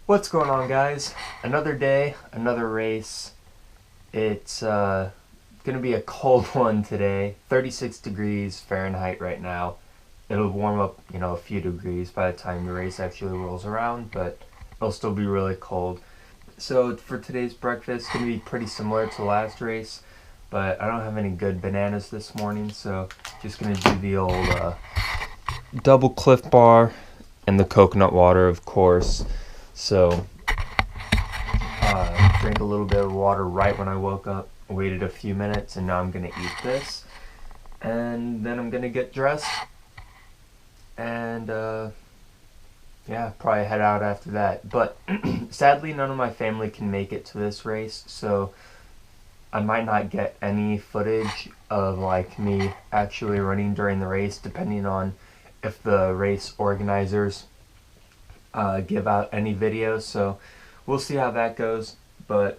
What's going on, guys? Another day, another race. It's gonna be a cold one today. 36 degrees Fahrenheit right now. It'll warm up, a few degrees by the time the race actually rolls around, but it'll still be really cold. So for today's breakfast, it's gonna be pretty similar to last race, but I don't have any good bananas this morning, so just gonna do the old double Cliff Bar and the coconut water, of course. So, drank a little bit of water right when I woke up, waited a few minutes, and now I'm going to eat this. And then I'm going to get dressed, and, probably head out after that. But, sadly, none of my family can make it to this race, so I might not get any footage of, me actually running during the race, depending on if the race organizers give out any videos, so we'll see how that goes. But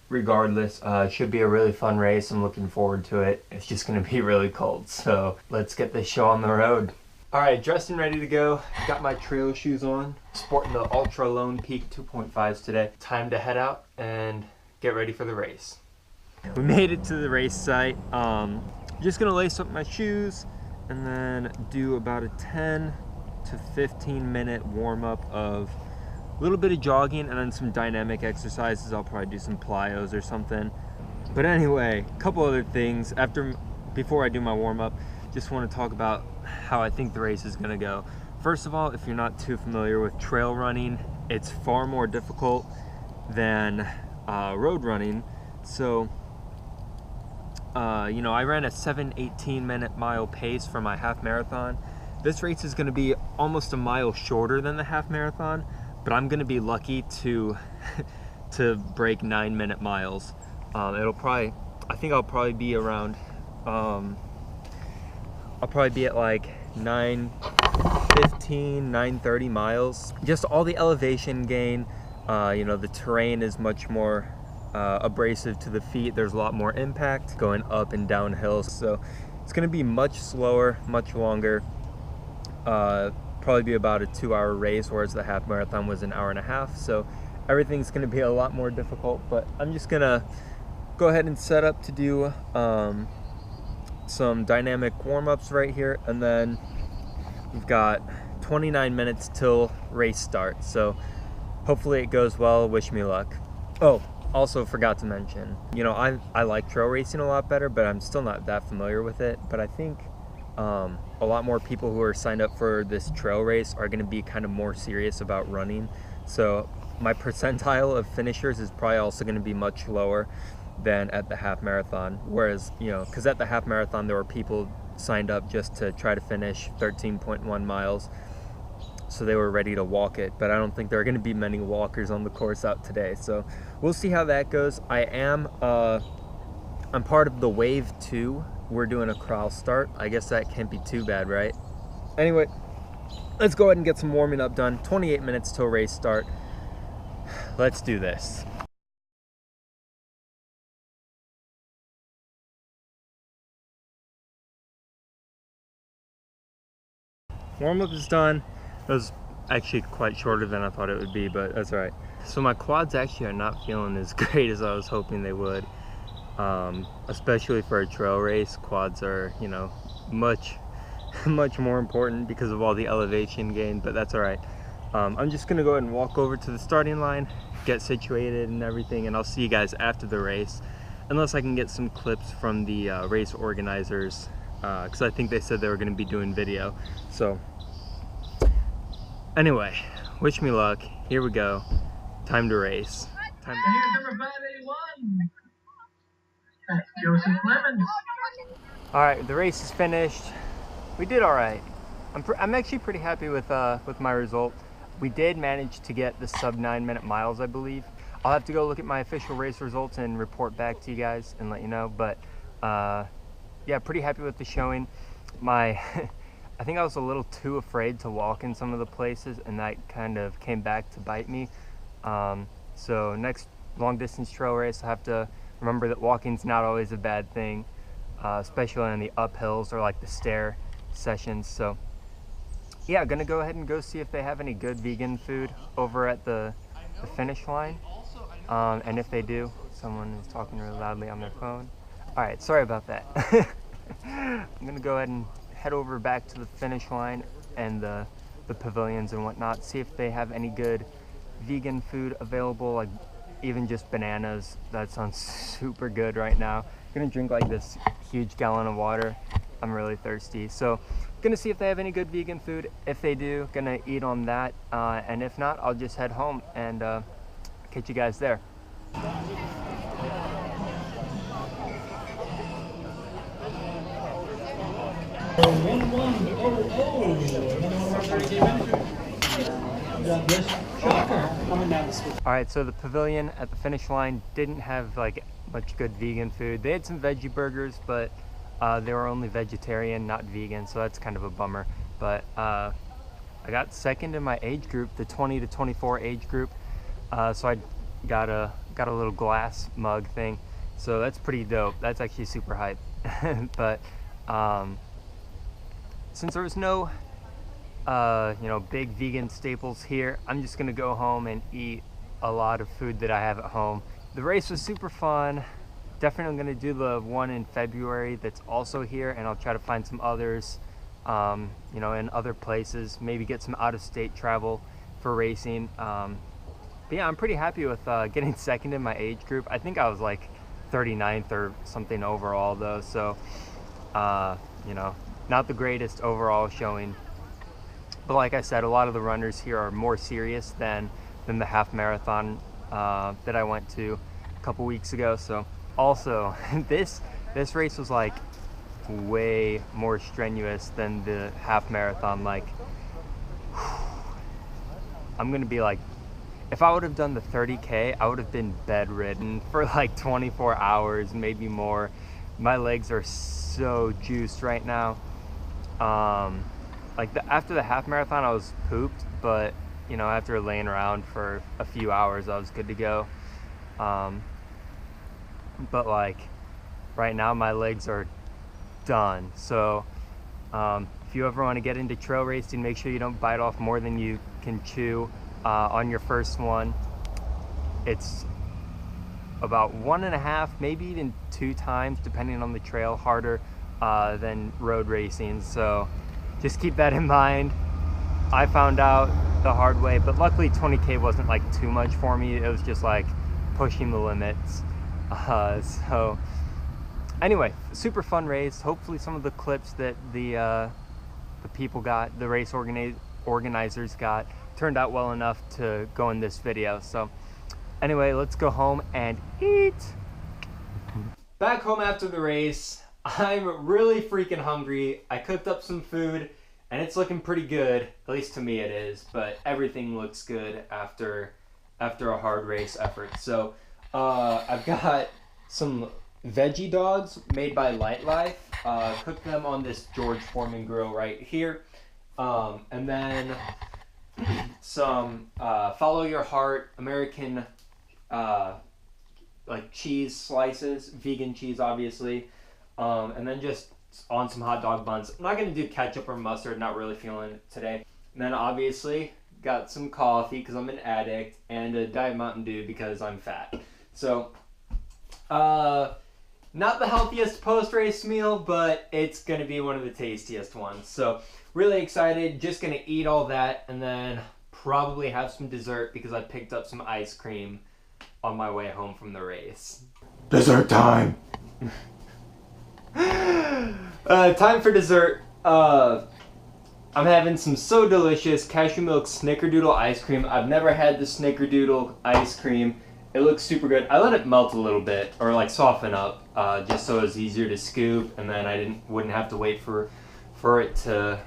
regardless, it should be a really fun race. I'm looking forward to it. It's just going to be really cold, so let's get this show on the road. Alright, dressed and ready to go. Got my trail shoes on, sporting the Ultra Lone Peak 2.5s today. Time to head out and get ready for the race. We made it to the race site. Just going to lace up my shoes and then do about a 10 to 15 minute warm-up of a little bit of jogging and then some dynamic exercises. I'll probably do some plyos or something. But anyway, a couple other things before I do my warm-up. Just want to talk about how I think the race is going to go. First of all, if you're not too familiar with trail running, it's far more difficult than road running. So I ran a 7:18 minute mile pace for my half marathon. This race is going to be almost a mile shorter than the half marathon, but I'm going to be lucky to break 9-minute miles. I think I'll probably be around, I'll probably be at like 9:15, 9:30 miles. Just all the elevation gain, the terrain is much more abrasive to the feet. There's a lot more impact going up and down hills, so it's going to be much slower, much longer. Probably be about a 2-hour race, whereas the half marathon was an hour and a half, so everything's going to be a lot more difficult. But I'm just gonna go ahead and set up to do some dynamic warm-ups right here, and then we've got 29 minutes till race start, so hopefully it goes well. Wish me luck. Oh, also forgot to mention, I like trail racing a lot better, but I'm still not that familiar with it. But I think a lot more people who are signed up for this trail race are going to be kind of more serious about running. So my percentile of finishers is probably also going to be much lower than at the half marathon. Whereas, because at the half marathon there were people signed up just to try to finish 13.1 miles. So they were ready to walk it, but I don't think there are going to be many walkers on the course out today. So we'll see how that goes. I'm part of the wave 2. We're doing a crawl start. I guess that can't be too bad, right? Anyway, let's go ahead and get some warming up done. 28 minutes till race start. Let's do this. Warm-up is done. It was actually quite shorter than I thought it would be, but that's all right. So my quads actually are not feeling as great as I was hoping they would. Especially for a trail race, quads are, much more important because of all the elevation gain, but that's all right. I'm just gonna go ahead and walk over to the starting line, get situated and everything, and I'll see you guys after the race, unless I can get some clips from the race organizers, because I think they said they were going to be doing video. So anyway, wish me luck. Here we go. Time to race. Here's number 581. That's Joseph Lemons. Alright, the race is finished. We did alright. I'm actually pretty happy with my result. We did manage to get the sub 9-minute miles, I believe. I'll have to go look at my official race results and report back to you guys and let you know. But yeah, pretty happy with the showing. I think I was a little too afraid to walk in some of the places, and that kind of came back to bite me. So next long distance trail race, I have to remember that walking's not always a bad thing, especially on the uphills or like the stair sessions. So yeah, gonna go ahead and go see if they have any good vegan food over at the finish line. And if they do, someone is talking really loudly on their phone. All right, sorry about that. I'm gonna go ahead and head over back to the finish line and the pavilions and whatnot, see if they have any good vegan food available, like even just bananas. That sounds super good right now. I'm gonna drink like this huge gallon of water. I'm really thirsty. So gonna see if they have any good vegan food. If they do, gonna eat on that. And if not, I'll just head home and catch you guys there. All right, so the pavilion at the finish line didn't have like much good vegan food. They had some veggie burgers, but they were only vegetarian, not vegan, so that's kind of a bummer. But I got second in my age group, the 20 to 24 age group. So I got a little glass mug thing, so that's pretty dope. That's actually super hype. But since there was no big vegan staples here, I'm just gonna go home and eat a lot of food that I have at home. The race was super fun. Definitely gonna do the one in February that's also here, and I'll try to find some others in other places, maybe get some out-of-state travel for racing. But yeah, I'm pretty happy with getting second in my age group. I think I was like 39th or something overall though, so not the greatest overall showing. But like I said, a lot of the runners here are more serious than the half marathon that I went to a couple weeks ago. So also this race was like way more strenuous than the half marathon. Like I'm gonna be like, if I would have done the 30K, I would have been bedridden for like 24 hours, maybe more. My legs are so juiced right now. After the half marathon, I was pooped, but after laying around for a few hours, I was good to go. But like right now, my legs are done. So if you ever want to get into trail racing, make sure you don't bite off more than you can chew on your first one. It's about 1.5, maybe even 2 times, depending on the trail, harder than road racing. So just keep that in mind. I found out the hard way, but luckily 20K wasn't like too much for me. It was just like pushing the limits. So anyway, super fun race. Hopefully some of the clips that the people got, the race organizers got, turned out well enough to go in this video. So anyway, let's go home and eat. Back home after the race, I'm really freaking hungry. I cooked up some food and it's looking pretty good. At least to me it is, but everything looks good after a hard race effort. So I've got some veggie dogs made by Light Life. Cooked them on this George Foreman grill right here. And then some Follow Your Heart American like cheese slices, vegan cheese obviously, and then just on some hot dog buns. I'm not gonna do ketchup or mustard, not really feeling it today. And then obviously got some coffee because I'm an addict, and a Diet Mountain Dew because I'm fat. So not the healthiest post-race meal, but it's gonna be one of the tastiest ones. So really excited, just gonna eat all that and then probably have some dessert because I picked up some ice cream on my way home from the race. Dessert time! Time for dessert. I'm having some So Delicious cashew milk snickerdoodle ice cream. I've never had the snickerdoodle ice cream. It looks super good. I let it melt a little bit, or like soften up, just so it was easier to scoop, and then I wouldn't have to wait for it to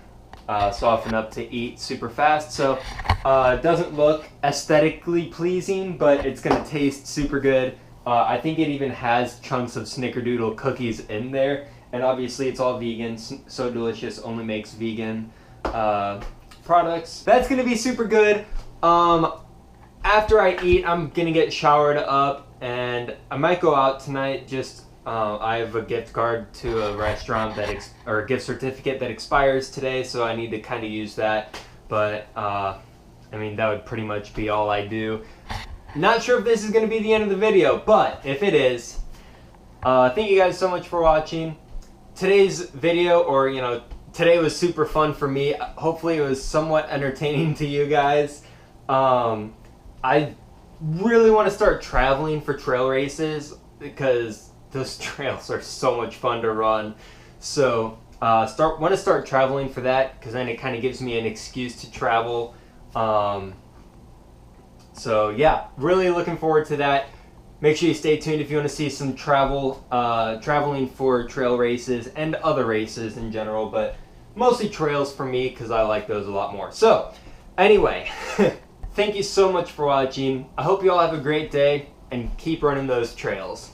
soften up to eat super fast. So it doesn't look aesthetically pleasing, but it's gonna taste super good. I think it even has chunks of snickerdoodle cookies in there, and obviously it's all vegan. So Delicious only makes vegan products. That's gonna be super good. After I eat, I'm gonna get showered up, and I might go out tonight, just I have a gift card to a restaurant or a gift certificate that expires today, so I need to kind of use that. But I mean, that would pretty much be all I do. Not sure if this is going to be the end of the video, but if it is, thank you guys so much for watching. Today's video, or today was super fun for me. Hopefully it was somewhat entertaining to you guys. I really want to start traveling for trail races because those trails are so much fun to run. So want to start traveling for that, because then it kind of gives me an excuse to travel. So yeah, really looking forward to that. Make sure you stay tuned if you want to see some traveling for trail races and other races in general, but mostly trails for me because I like those a lot more. So anyway, thank you so much for watching. I hope you all have a great day and keep running those trails.